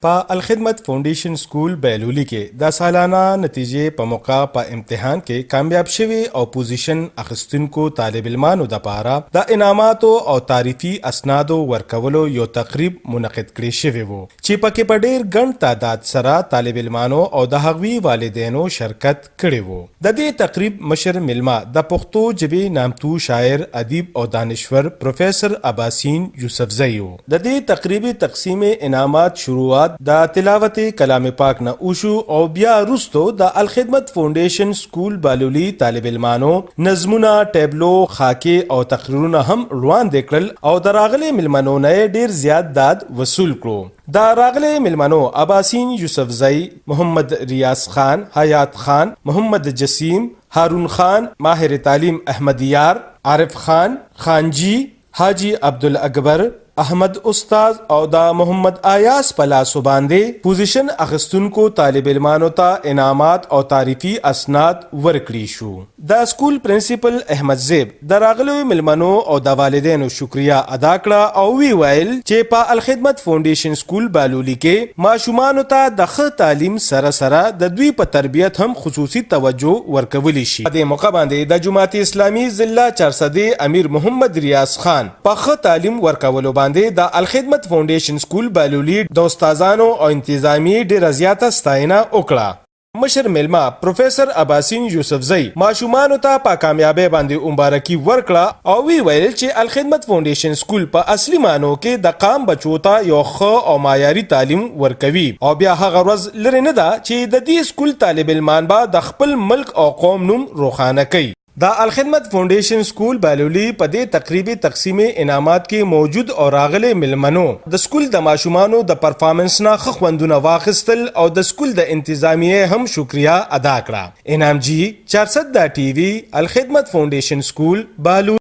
په الخدمت فاونډیشن سکول بیلولی کې د سالانه نتیجې په موقع په امتحان کې کامیاب شوي او پوزیشن اخیستونکو طالب علمانو دپاره د انعاماتو او تعریفي اسنادو ورکولو یو تقریب منعقد کړی شوی و چې پکې په ډېر ګڼ تعداد سره طالب علمانو او د هغوی والدینو شرکت کړی و. د دې تقریب مشر مېلمه د پښتو ژبې نامتو شاعر ادیب او دانشور پروفیسر اباسین یوسفزئی و. د دې تقریبي تقسیم انعامات شروعات د تلاوت کلام پاک نه وشو او بیا وروسته د الخدمت فاونډیشن سکول بالولی طالب علمانو نظمونه، ټیبلو، خاکې او تقریرونه هم وړاندې کړل او د راغلي مېلمنو نه ډېر زیات داد وصول کړو. د راغلي مېلمنو اباسین یوسفزئی، محمد ریاض خان، حیات خان، محمد جسیم، هارون خان، ماهر تعلیم احمد یار، عارف خان، خانجی، حاجی عبدالاکبر، احمد استاد او د محمد آیاس په لاسو باندې پوزیشن اخیستونکو طالب علمانو ته انعامات او تعریفي اسناد ورکړي شو. د سکول پرنسپل احمد زیب د راغلیو مېلمنو او د والدینو شکریا ادا کړه او وی ویل چې په الخدمت فاونډیشن سکول بالولی کې ماشومانو ته د ښه تعلیم سره سره د دوی په تربیت هم خصوصي توجه ورکولی شي. د موقع باندې د جماعت اسلامي ضلع چارسدي امیر محمد ریاض خان په ښه تعلیم ورکولو د الخدمت فاونډیشن سکول بالولی د استادانو او انتظامی ډیره زیاته ستاینه وکړه. مشر مېلمه پروفیسر اباسین یوسفزئی ماشومانو ته په کامیابی باندې مبارکي ورکړه او وی ویل چې الخدمت فاونډیشن سکول په اصلي معنو کې د قام بچو ته یو ښه او معیاري تعلیم ورکوي او بیا هغه ورځ لرې نه ده چې د دې سکول طالب علمان به د خپل ملک او قوم نوم روښانه کوي. د الخدمت فاونډیشن سکول بالولی په دې تقریبي تقسیم انعامات کې موجود او راغلي مېلمنو د سکول د ماشومانو د پرفارمنس نه ښه خوندونه واخیستل او د سکول د انتظامیه هم شکریا ادا کړه. انعام جی 400 ټي وي الخدمت فاونډیشن سکول بالولی.